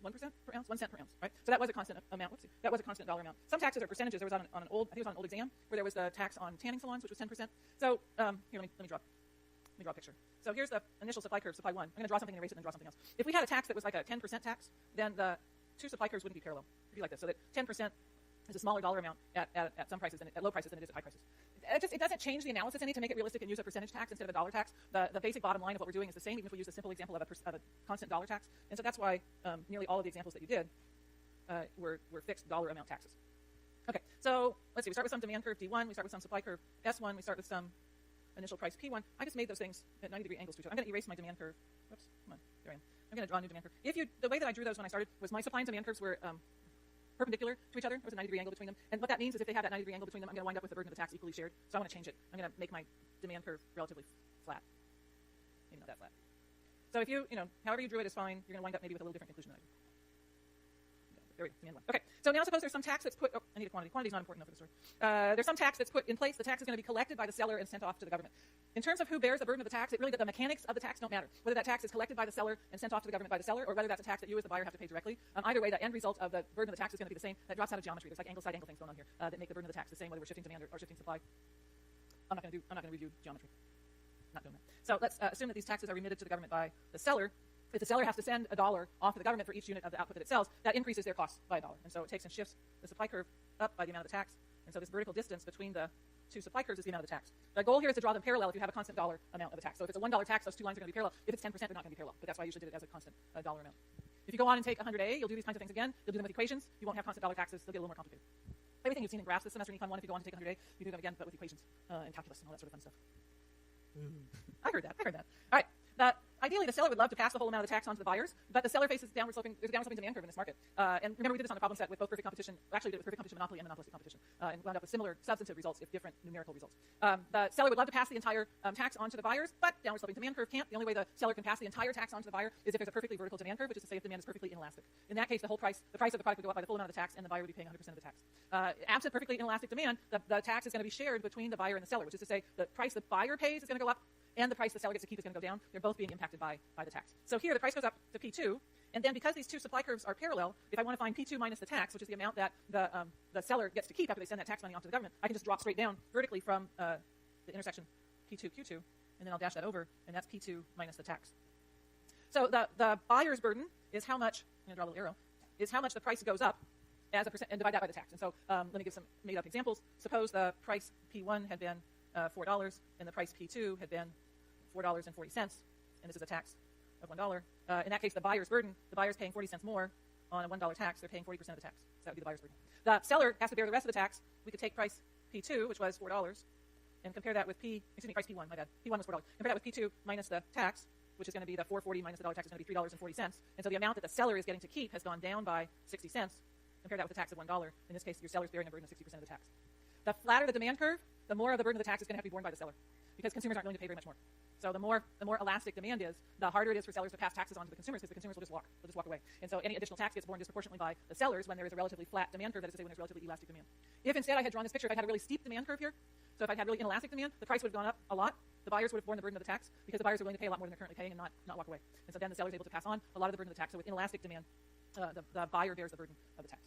1% per ounce, 1 cent per ounce, right? So that was a constant amount. Whoopsie, that was a constant dollar amount. Some taxes are percentages. There was on an old, I think it was on an old exam, where there was the tax on tanning salons, which was 10%. So here, let me draw a picture. So here's the initial supply curve, supply 1. I'm going to draw something and erase it and then draw something else. If we had a tax that was like a 10% tax, then the two supply curves wouldn't be parallel. It would be like this, so that 10% is a smaller dollar amount at some prices than at low prices than it is at high prices. It doesn't change the analysis any to make it realistic and use a percentage tax instead of a dollar tax. The basic bottom line of what we're doing is the same, even if we use a simple example of a constant dollar tax. And so that's why nearly all of the examples that you did were fixed dollar amount taxes. Okay, so let's see. We start with some demand curve D1. We start with some supply curve S1. We start with some initial price P1. I just made those things at 90-degree angles to each other. I'm going to erase my demand curve. Oops, come on, there I am. I'm going to draw a new demand curve. The way that I drew those when I started was my supply and demand curves were perpendicular to each other. There was a 90-degree angle between them. And what that means is if they have that 90-degree angle between them, I'm going to wind up with the burden of the tax equally shared. So I want to change it. I'm going to make my demand curve relatively flat. Maybe not that flat. So if however you drew it is fine. You're going to wind up maybe with a little different conclusion than I do. There we go, demand 1. Okay, so now suppose there's some tax that's put, I need a quantity. Quantity's not important enough for the story. There's some tax that's put in place. The tax is going to be collected by the seller and sent off to the government. In terms of who bears the burden of the tax, the mechanics of the tax don't matter. Whether that tax is collected by the seller and sent off to the government by the seller, or whether that's a tax that you as the buyer have to pay directly. Either way, the end result of the burden of the tax is going to be the same. That drops out of geometry. There's like angle side angle things going on here that make the burden of the tax the same whether we're shifting demand or shifting supply. I'm not going to review geometry. Not doing that. So let's assume that these taxes are remitted to the government by the seller. If the seller has to send $1 off to the government for each unit of the output that it sells, that increases their cost by $1. And so it takes and shifts the supply curve up by the amount of the tax. And so this vertical distance between the two supply curves is the amount of the tax. The goal here is to draw them parallel if you have a constant dollar amount of the tax. So if it's a $1 tax, those two lines are going to be parallel. If it's 10%, they're not going to be parallel. But that's why I usually did it as a constant dollar amount. If you go on and take 100A, you'll do these kinds of things again. You'll do them with equations. You won't have constant dollar taxes. They'll get a little more complicated. Everything you've seen in graphs this semester in Econ 1, if you go on to take 100A, you do them again, but with equations and calculus and all that sort of fun stuff. I heard that. All right. Ideally, the seller would love to pass the whole amount of the tax on to the buyers, but the seller faces there's a downward sloping demand curve in this market. And remember, we did this on the problem set with both perfect competition, actually we did it with perfect competition monopoly and monopolistic competition, and wound up with similar substantive results if different numerical results. The seller would love to pass the entire tax on to the buyers, but downward sloping demand curve can't. The only way the seller can pass the entire tax on to the buyer is if there's a perfectly vertical demand curve, which is to say if demand is perfectly inelastic. In that case, the price of the product would go up by the full amount of the tax, and the buyer would be paying 100% of the tax. Absent perfectly inelastic demand, the tax is going to be shared between the buyer and the seller, which is to say the price the buyer pays is going to go up, and the price the seller gets to keep is going to go down. They're both being impacted by the tax. So here the price goes up to P2, and then because these two supply curves are parallel, if I want to find P2 minus the tax, which is the amount that the seller gets to keep after they send that tax money off to the government, I can just drop straight down vertically from the intersection P2, Q2, and then I'll dash that over, and that's P2 minus the tax. So the buyer's burden is how much, I'm going to draw a little arrow, is how much the price goes up as a percent, and divide that by the tax. And so let me give some made-up examples. Suppose the price P1 had been $4, and the price P2 had been $4.40, and this is a tax of $1. In that case, the buyer's burden, the buyer's paying 40 cents more on a $1 tax. They're paying 40% of the tax. So that would be the buyer's burden. The seller has to bear the rest of the tax. We could take price P2, which was $4, and compare that with price P1, my bad. P1 was $4. Compare that with P2 minus the tax, which is going to be the $4.40 minus the dollar tax is going to be $3.40. And so the amount that the seller is getting to keep has gone down by 60 cents. Compare that with the tax of $1. In this case, your seller's bearing a burden of 60% of the tax. The flatter the demand curve, the more of the burden of the tax is going to have to be borne by the seller, because consumers aren't willing to pay very much more. So the more elastic demand is, the harder it is for sellers to pass taxes on to the consumers, because the consumers will just walk away. And so any additional tax gets borne disproportionately by the sellers when there is a relatively flat demand curve, that is to say when there's relatively elastic demand. If instead I had drawn this picture, if I had a really steep demand curve here, so if I had really inelastic demand, the price would have gone up a lot. The buyers would have borne the burden of the tax, because the buyers are willing to pay a lot more than they're currently paying and not walk away. And so then the seller is able to pass on a lot of the burden of the tax. So with inelastic demand, the buyer bears the burden of the tax.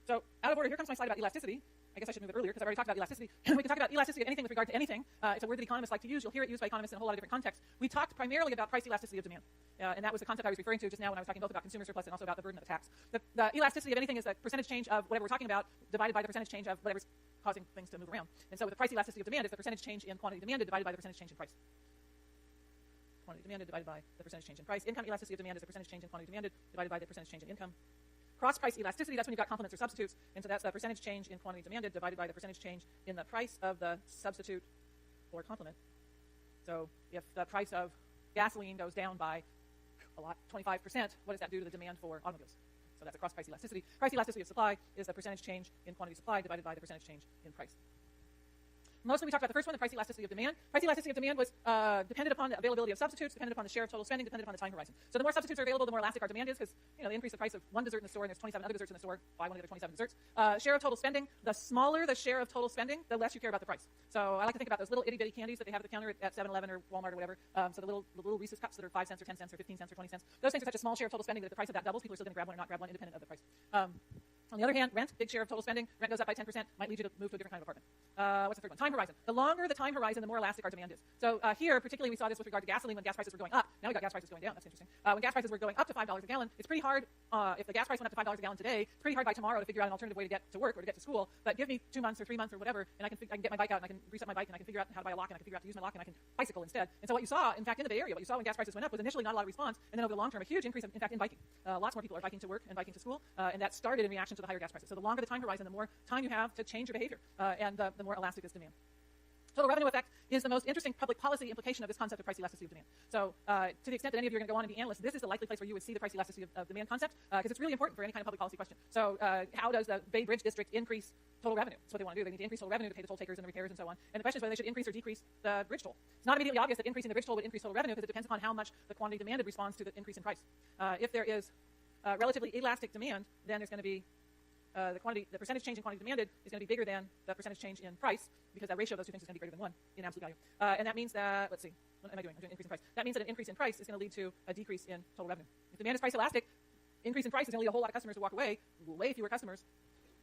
So out of order, here comes my slide about elasticity. I guess I should move it earlier because I've already talked about elasticity. We can talk about elasticity of anything with regard to anything. It's a word that economists like to use. You'll hear it used by economists in a whole lot of different contexts. We talked primarily about price elasticity of demand. And that was the concept I was referring to just now when I was talking both about consumer surplus and also about the burden of the tax. The elasticity of anything is the percentage change of whatever we're talking about divided by the percentage change of whatever's causing things to move around. And so with the price elasticity of demand, it's the percentage change in quantity demanded divided by the percentage change in price. Quantity demanded divided by the percentage change in price. Income elasticity of demand is the percentage change in quantity demanded divided by the percentage change in income. Cross-price elasticity, that's when you've got complements or substitutes, and so that's the percentage change in quantity demanded divided by the percentage change in the price of the substitute or complement. So if the price of gasoline goes down by a lot, 25%, what does that do to the demand for automobiles? So that's a cross-price elasticity. Price elasticity of supply is the percentage change in quantity supplied divided by the percentage change in price. Mostly we talked about the first one, the price elasticity of demand. Price elasticity of demand was dependent upon the availability of substitutes, dependent upon the share of total spending, dependent upon the time horizon. So the more substitutes are available, the more elastic our demand is, because they increase the price of one dessert in the store and there's 27 other desserts in the store. Buy one of the other 27 desserts. Share of total spending, the smaller the share of total spending, the less you care about the price. So I like to think about those little itty-bitty candies that they have at the counter at 7-Eleven or Walmart or whatever. So the little Reese's cups that are 5 cents or 10 cents or 15 cents or 20 cents. Those things are such a small share of total spending that if the price of that doubles, people are still going to grab one or not grab one independent of the price. On the other hand, rent, big share of total spending. Rent goes up by 10%, might lead you to move to a different kind of apartment. What's the third one? Time horizon. The longer the time horizon, the more elastic our demand is. So here, particularly, we saw this with regard to gasoline when gas prices were going up. Now we got gas prices going down. That's interesting. When gas prices were going up to $5 a gallon, it's pretty hard. If the gas price went up to $5 a gallon today, it's pretty hard by tomorrow to figure out an alternative way to get to work or to get to school. But give me 2 months or 3 months or whatever, and I can get my bike out and I can reset my bike and I can figure out how to buy a lock and I can figure out to use my lock and I can bicycle instead. And so what you saw, in fact, in the Bay Area, what you saw when gas prices went up was initially not a lot of response, and then over the long term, a huge increase, in fact, in biking. Lots more people are biking to work and biking to school, and that started in reaction to the higher gas prices. So the longer the time horizon, the more time you have to change your behavior, and the more elastic is demand. Total revenue effect is the most interesting public policy implication of this concept of price elasticity of demand. So to the extent that any of you are going to go on and be analysts, this is the likely place where you would see the price elasticity of demand concept, because it's really important for any kind of public policy question. So how does the Bay Bridge District increase total revenue? That's what they want to do. They need to increase total revenue to pay the toll takers and the repairs and so on. And the question is whether they should increase or decrease the bridge toll. It's not immediately obvious that increasing the bridge toll would increase total revenue, because it depends upon how much the quantity demanded responds to the increase in price. If there is relatively elastic demand, then there's going to be the percentage change in quantity demanded is going to be bigger than the percentage change in price, because that ratio of those two things is going to be greater than 1 in absolute value. And that means that, let's see, what am I doing? I'm doing increase in price. That means that an increase in price is going to lead to a decrease in total revenue. If demand is price elastic, increase in price is going to lead a whole lot of customers to walk away. Way fewer customers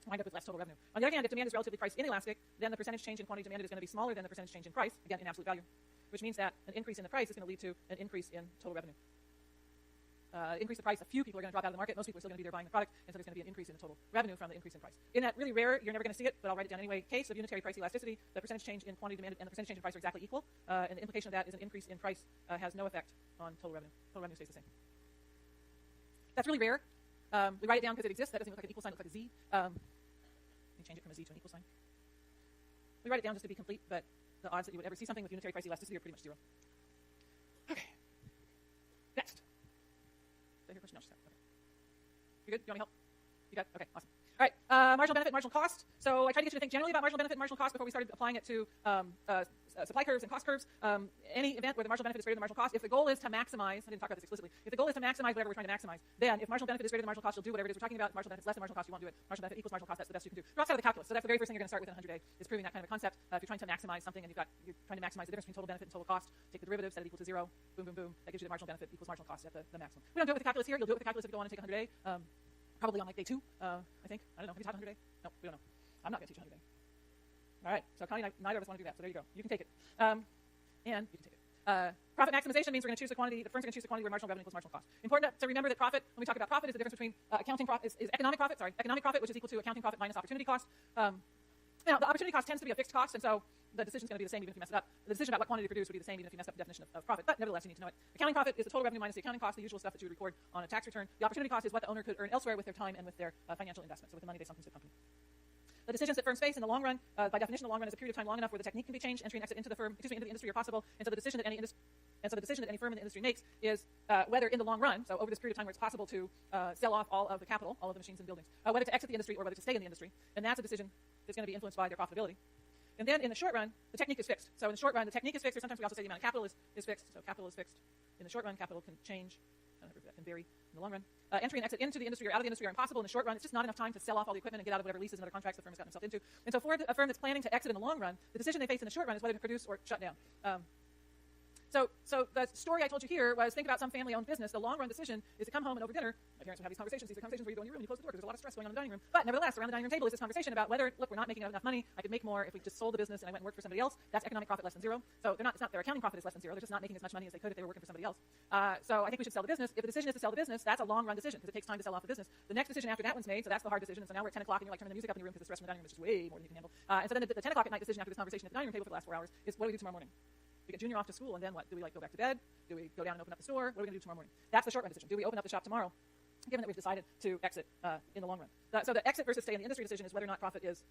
wind up with less total revenue. On the other hand, if demand is relatively price inelastic, then the percentage change in quantity demanded is going to be smaller than the percentage change in price, again, in absolute value, which means that an increase in the price is going to lead to an increase in total revenue. Increase the price, a few people are going to drop out of the market. Most people are still going to be there buying the product, and so there's going to be an increase in the total revenue from the increase in price. In that really rare, you're never going to see it, but I'll write it down anyway, case of unitary price elasticity, the percentage change in quantity demanded and the percentage change in price are exactly equal, and the implication of that is an increase in price has no effect on total revenue. Total revenue stays the same. That's really rare. We write it down because it exists. That doesn't look like an equal sign, it looks like a Z. Let me change it from a Z to an equal sign. We write it down just to be complete, but the odds that you would ever see something with unitary price elasticity are pretty much zero. Okay. Next. Did I hear a question? No, just okay. You good? You want me to help? You got? Okay, awesome. All right, marginal benefit, marginal cost. So I tried to get you to think generally about marginal benefit and marginal cost before we started applying it to supply curves and cost curves. Any event where the marginal benefit is greater than the marginal cost, if the goal is to maximize, I didn't talk about this explicitly, if the goal is to maximize whatever we're trying to maximize, then if marginal benefit is greater than marginal cost, you'll do whatever it is we're talking about. If marginal benefit is less than marginal cost, you won't do it. Marginal benefit equals marginal cost, that's the best you can do. We're outside of the calculus, so that's the very first thing you're going to start with in 100 day, is proving that kind of a concept. If you're trying to maximize something and you're trying to maximize the difference between total benefit and total cost, take the derivative, set it equal to 0, boom, boom, boom, that gives you the marginal benefit equals marginal cost at the maximum. We don't do it with the calculus here. You'll do it with the calculus if you go on and take 100 day. Probably on like day 2, I think. I don't know. Have you taught 100 day? No, we don't know. I'm not going to teach 100 day. All right. So Connie and I, neither of us want to do that. So there you go. You can take it. And you can take it. Profit maximization means we're going to choose the quantity. The firm's going to choose the quantity where marginal revenue equals marginal cost. Important to remember that profit, when we talk about profit, is the difference between accounting profit, is economic profit. Sorry, economic profit, which is equal to accounting profit minus opportunity cost. Now, the opportunity cost tends to be a fixed cost, and so the decision is going to be the same even if you mess it up. The decision about what quantity to produce would be the same even if you mess up the definition of profit. But nevertheless, you need to know it. Accounting profit is the total revenue minus the accounting cost, the usual stuff that you would record on a tax return. The opportunity cost is what the owner could earn elsewhere with their time and with their financial investment, so with the money they sunk into the company. The decisions that firms face in the long run, by definition, the long run is a period of time long enough where the technique can be changed, entry and exit into the industry are possible, and so the decision that any firm in the industry makes is whether in the long run, so over this period of time where it's possible to sell off all of the capital, all of the machines and buildings, whether to exit the industry or whether to stay in the industry, and that's a decision that's going to be influenced by their profitability. And then in the short run, the technique is fixed. So in the short run, the technique is fixed, or sometimes we also say the amount of capital is fixed. So capital is fixed. In the short run, capital can change. That can vary in the long run. Entry and exit into the industry or out of the industry are impossible in the short run. It's just not enough time to sell off all the equipment and get out of whatever leases and other contracts the firm has gotten itself into. And so for a firm that's planning to exit in the long run, the decision they face in the short run is whether to produce or shut down. So the story I told you here was think about some family-owned business. The long-run decision is to come home and over dinner, my parents would have these conversations. These are conversations where you go in your room and you close the door because there's a lot of stress going on in the dining room. But nevertheless, around the dining room table is this conversation about whether, look, we're not making enough money. I could make more if we just sold the business and I went and worked for somebody else. That's economic profit less than 0. So it's not their accounting profit is less than 0. They're just not making as much money as they could if they were working for somebody else. So I think we should sell the business. If the decision is to sell the business, that's a long-run decision because it takes time to sell off the business. The next decision after that one's made, so that's the hard decision. And so now we're at 10 o'clock and you're like turning the music up in your room because the stress from the dining room is just way more than you can handle. And so then the 10 o'clock at night decision after this conversation at the dining room table for the last 4 hours is what do we do tomorrow morning? We get Junior off to school, and then what? Do we go back to bed? Do we go down and open up the store? What are we going to do tomorrow morning? That's the short run decision. Do we open up the shop tomorrow, given that we've decided to exit in the long run? So the exit versus stay in the industry decision is whether or not profit is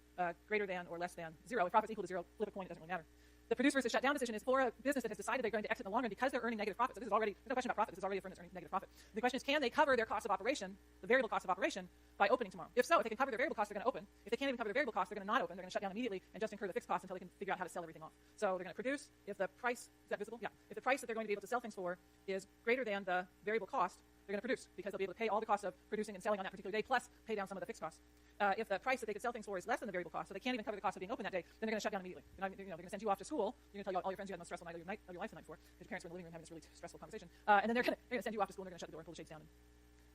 greater than or less than 0. If profit is equal to 0, flip a coin, it doesn't really matter. The produce versus shutdown decision is for a business that has decided they're going to exit in the long run because they're earning negative profit. So this is already, there's no question about profit. This is already a firm that's earning negative profit. The question is, can they cover their cost of operation, the variable cost of operation, by opening tomorrow? If so, if they can cover their variable costs, they're going to open. If they can't even cover their variable costs, they're going to not open. They're going to shut down immediately and just incur the fixed costs until they can figure out how to sell everything off. So they're going to produce. If the price, is that visible? Yeah. If the price that they're going to be able to sell things for is greater than the variable cost, they're going to produce because they'll be able to pay all the costs of producing and selling on that particular day, plus pay down some of the fixed costs. If the price that they could sell things for is less than the variable cost, so they can't even cover the cost of being open that day, then they're going to shut down immediately. They're going to send you off to school. You're going to tell all your friends you had the most stressful night of your life the night before, because your parents were in the living room having this really stressful conversation. And then they're going to send you off to school, and they're going to shut the door and pull the shades down and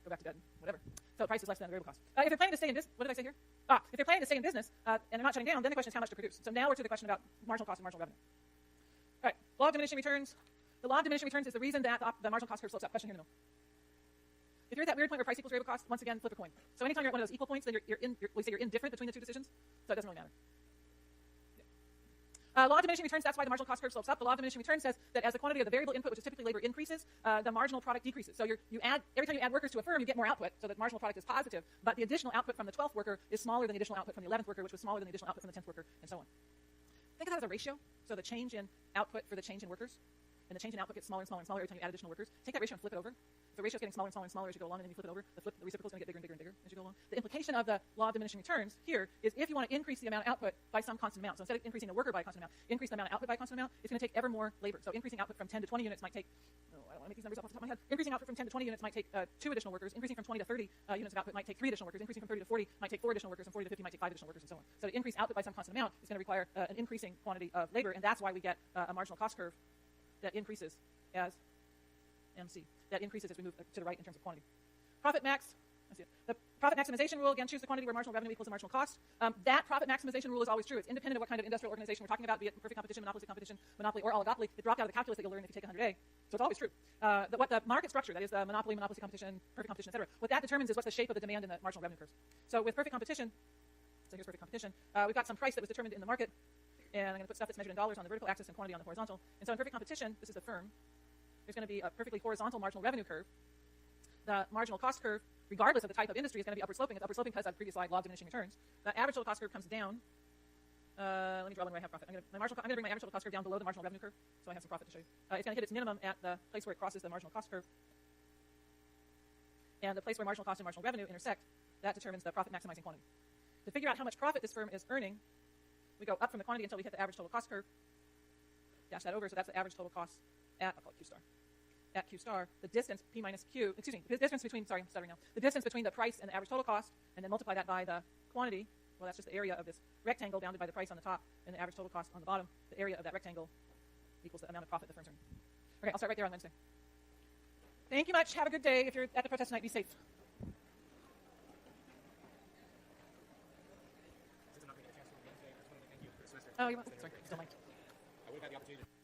go back to bed and whatever. So the price is less than the variable cost. If they're planning to stay in business, what did I say here? If they're planning to stay in business and they're not shutting down, then the question is how much to produce. So now we're to the question about marginal cost and marginal revenue. All right, law of diminishing returns. The law of diminishing returns is the reason that the marginal cost curve slopes up. Question here in the middle. If you're at that weird point where price equals variable cost, once again, flip a coin. So anytime you're at one of those equal points, then we say you're indifferent between the two decisions, so it doesn't really matter. Yeah. Law of diminishing returns, that's why the marginal cost curve slopes up. The law of diminishing returns says that as the quantity of the variable input, which is typically labor, increases, the marginal product decreases. So every time you add workers to a firm, you get more output, so the marginal product is positive, but the additional output from the 12th worker is smaller than the additional output from the 11th worker, which was smaller than the additional output from the 10th worker, and so on. Think of that as a ratio, so the change in output for the change in workers. And the change in output gets smaller and smaller and smaller every time you add additional workers. Take that ratio and flip it over. If the ratio is getting smaller and smaller and smaller as you go along, and then you flip it over, the reciprocal is going to get bigger and bigger and bigger as you go along. The implication of the law of diminishing returns here is if you want to increase the amount of output by some constant amount, so instead of increasing the worker by a constant amount, increase the amount of output by a constant amount, it's going to take ever more labor. So increasing output from 10 to 20 units might take, I don't want to make these numbers off the top of my head. Increasing output from 10 to 20 units might take 2 additional workers. Increasing from 20 to 30 units of output might take 3 additional workers. Increasing from 30 to 40 might take 4 additional workers, and 40 to 50 might take 5 additional workers, and so on. So to increase output by some constant amount is going to require an increasing quantity of labor, and that's why we get a marginal cost curve that increases as MC. That increases as we move to the right in terms of quantity. Profit max. Let's see it. The profit maximization rule, again, choose the quantity where marginal revenue equals the marginal cost. That profit maximization rule is always true. It's independent of what kind of industrial organization we're talking about, be it perfect competition, monopolistic competition, monopoly, or oligopoly. It dropped out of the calculus that you'll learn if you take 100A. So it's always true. What the market structure, that is monopoly, monopolistic competition, perfect competition, etc., what that determines is what's the shape of the demand in the marginal revenue curves. So with perfect competition, so here's perfect competition, we've got some price that was determined in the market, and I'm going to put stuff that's measured in dollars on the vertical axis and quantity on the horizontal. And so in perfect competition, this is the firm. There's going to be a perfectly horizontal marginal revenue curve. The marginal cost curve, regardless of the type of industry, is going to be upward sloping. It's upward sloping because of the previous slide, law of diminishing returns. The average total cost curve comes down. Let me draw one where I have profit. I'm going to bring my average total cost curve down below the marginal revenue curve, so I have some profit to show you. It's going to hit its minimum at the place where it crosses the marginal cost curve. And the place where marginal cost and marginal revenue intersect, that determines the profit maximizing quantity. To figure out how much profit this firm is earning, we go up from the quantity until we hit the average total cost curve. Dash that over, so that's the average total cost at, I'll call it Q star. At Q star, the distance P minus Q, the distance between, the distance between the price and the average total cost, and then multiply that by the quantity. Well, that's just the area of this rectangle bounded by the price on the top and the average total cost on the bottom. The area of that rectangle equals the amount of profit the firm's earning. Okay, I'll start right there on Wednesday. Thank you much. Have a good day. If you're at the protest tonight, be safe. Since I'm not going to get a chance to Wednesday, I just wanted to thank you for the semester. Oh, you're welcome. Sorry, still mic. I would have had the opportunity to